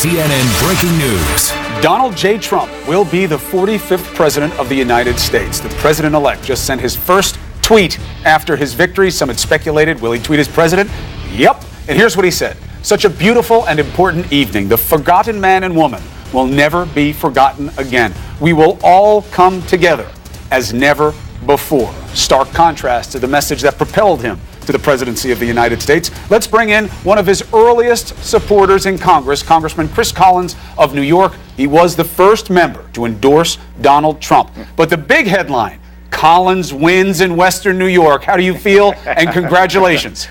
CNN breaking news. Donald J. Trump will be the 45th president of the United States. The president-elect just sent his first tweet after his victory. Some had speculated, will he tweet as president? Yep. And here's what he said. Such a beautiful and important evening. The forgotten man and woman will never be forgotten again. We will all come together as never before. Stark contrast to the message that propelled him to the presidency of the United States. Let's bring in one of his earliest supporters in Congress, Congressman Chris Collins of New York. He was the first member to endorse Donald Trump. But the big headline, Collins wins in Western New York. How do you feel? And congratulations.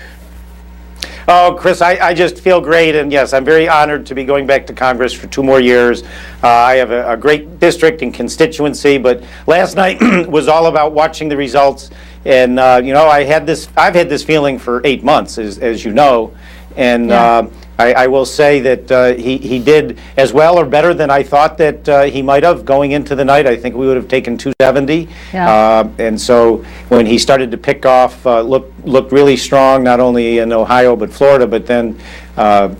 Oh, Chris, I just feel great, and yes, I'm very honored to be going back to Congress for 2 more years. I have a great district and constituency, but last night was all about watching the results. And you know, I've had this feeling for 8 months, as you know, and yeah. I will say that he did as well or better than I thought that he might have going into the night. I think we would have taken 270. Yeah. And so when he started to pick off, looked really strong, not only in Ohio but Florida, but then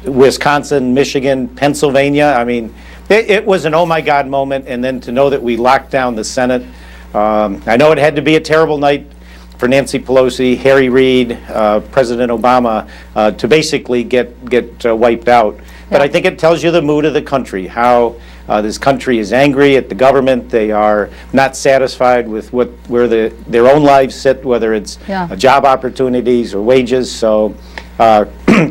Wisconsin, Michigan, Pennsylvania. I mean, it was an oh my God moment. And then to know that we locked down the Senate. I know it had to be a terrible night for Nancy Pelosi, Harry Reid, President Obama, to basically get wiped out. Yeah. But I think it tells you the mood of the country, how this country is angry at the government. They are not satisfied with where their own lives sit, whether it's job opportunities or wages. So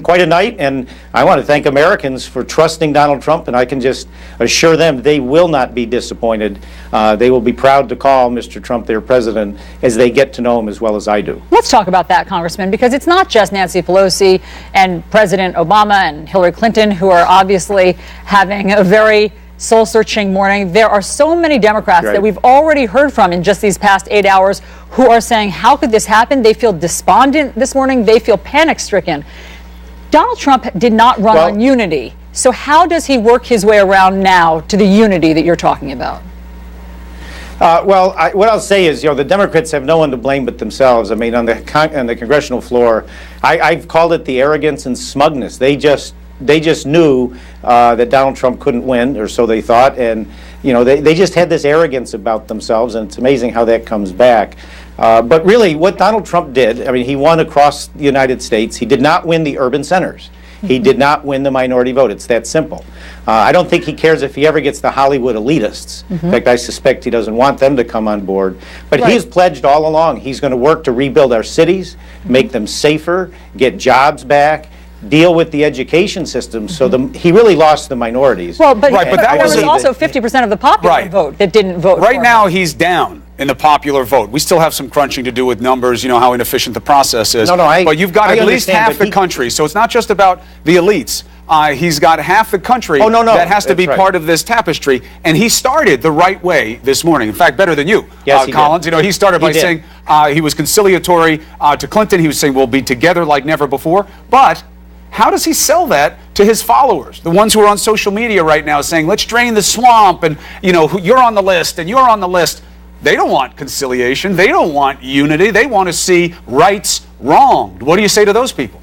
quite a night, and I want to thank Americans for trusting Donald Trump, and I can just assure them they will not be disappointed. They will be proud to call Mr. Trump their president as they get to know him as well as I do. Let's talk about that, Congressman, because it's not just Nancy Pelosi and President Obama and Hillary Clinton who are obviously having a very soul-searching morning. There are so many Democrats that we've already heard from in just these past 8 hours who are saying, how could this happen? They feel despondent this morning. They feel panic-stricken. Donald Trump did not run on unity. So how does he work his way around now to the unity that you're talking about? What I'll say is, the Democrats have no one to blame but themselves. I mean, on the congressional floor, I've called it the arrogance and smugness. They just knew that Donald Trump couldn't win, or so they thought, and they just had this arrogance about themselves, and it's amazing how that comes back. But really, what Donald Trump did, I mean, he won across the United States. He did not win the urban centers. He did not win the minority vote. It's that simple. I don't think he cares if he ever gets the Hollywood elitists. In fact, I suspect he doesn't want them to come on board. But he's pledged all along he's going to work to rebuild our cities, make them safer, get jobs back, deal with the education system. So he really lost the minorities. Well, but there was also 50% of the popular vote that didn't vote. Right now, he's down in the popular vote. We still have some crunching to do with numbers, how inefficient the process is. But you've got at least half the country. So it's not just about the elites. He's got half the country that has to be part of this tapestry. And he started the right way this morning. In fact, better than you, Collins. He started by saying he was conciliatory to Clinton. He was saying we'll be together like never before. But how does he sell that to his followers, the ones who are on social media right now saying, let's drain the swamp, and, you're on the list, and you're on the list? They don't want conciliation. They don't want unity. They want to see rights wronged. What do you say to those people?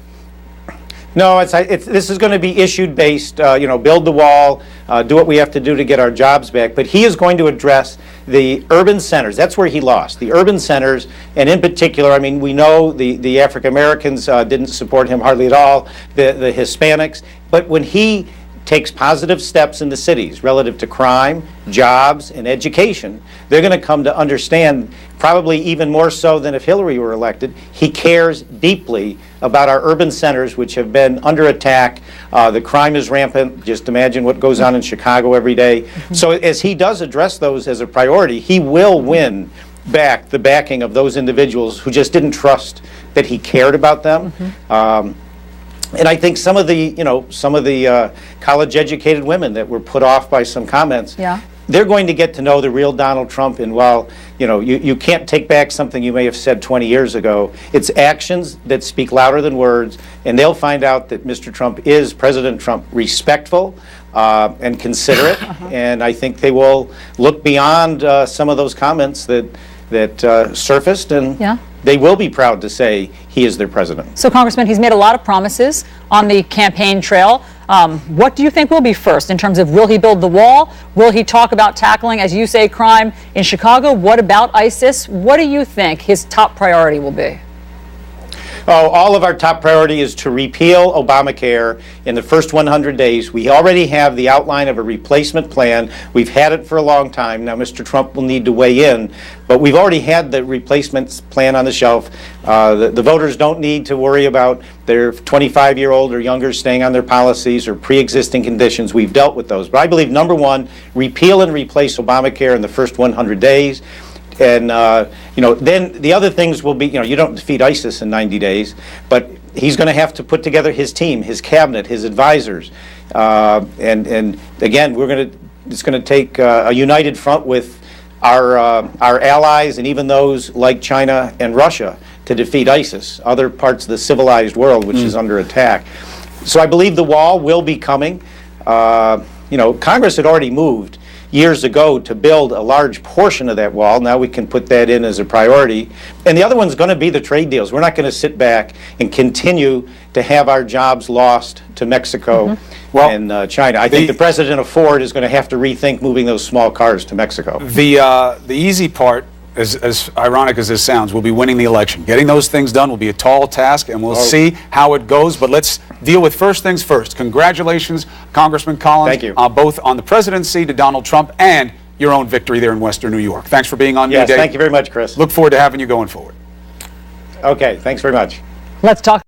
No, this is going to be issue-based, build the wall, do what we have to do to get our jobs back. But he is going to address the urban centers. That's where he lost, the urban centers. And in particular, I mean, we know the African-Americans didn't support him hardly at all, the Hispanics. But when he takes positive steps in the cities relative to crime, jobs, and education, they're going to come to understand, probably even more so than if Hillary were elected, he cares deeply about our urban centers, which have been under attack. The crime is rampant. Just imagine what goes on in Chicago every day. So as he does address those as a priority, he will win back the backing of those individuals who just didn't trust that he cared about them. And I think some of the college-educated women that were put off by some comments, they're going to get to know the real Donald Trump. And while you can't take back something you may have said 20 years ago, it's actions that speak louder than words. And they'll find out that Mr. Trump is, President Trump, respectful and considerate. And I think they will look beyond some of those comments that surfaced, and they will be proud to say he is their president. So, Congressman, he's made a lot of promises on the campaign trail. What do you think will be first in terms of, will he build the wall? Will he talk about tackling, as you say, crime in Chicago? What about ISIS? What do you think his top priority will be? Oh, all of our top priority is to repeal Obamacare in the first 100 days. We already have the outline of a replacement plan. We've had it for a long time. Now, Mr. Trump will need to weigh in, but we've already had the replacement plan on the shelf. The voters don't need to worry about their 25-year-old or younger staying on their policies or pre-existing conditions. We've dealt with those. But I believe, number one, repeal and replace Obamacare in the first 100 days. And, then the other things will be, you don't defeat ISIS in 90 days, but he's going to have to put together his team, his cabinet, his advisors. And again, it's going to take a united front with our allies and even those like China and Russia to defeat ISIS, other parts of the civilized world which is under attack. So I believe the wall will be coming. Congress had already moved years ago to build a large portion of that wall. Now we can put that in as a priority. And the other one's going to be the trade deals. We're not going to sit back and continue to have our jobs lost to Mexico and China. I think the president of Ford is going to have to rethink moving those small cars to Mexico. The easy part, as ironic as this sounds, will be winning the election. Getting those things done will be a tall task, and we'll see how it goes. But let's deal with first things first. Congratulations, Congressman Collins. Thank you. Both on the presidency to Donald Trump and your own victory there in Western New York. Thanks for being on New Day. Yes, thank you very much, Chris. Look forward to having you going forward. Okay, thanks very much. Let's talk.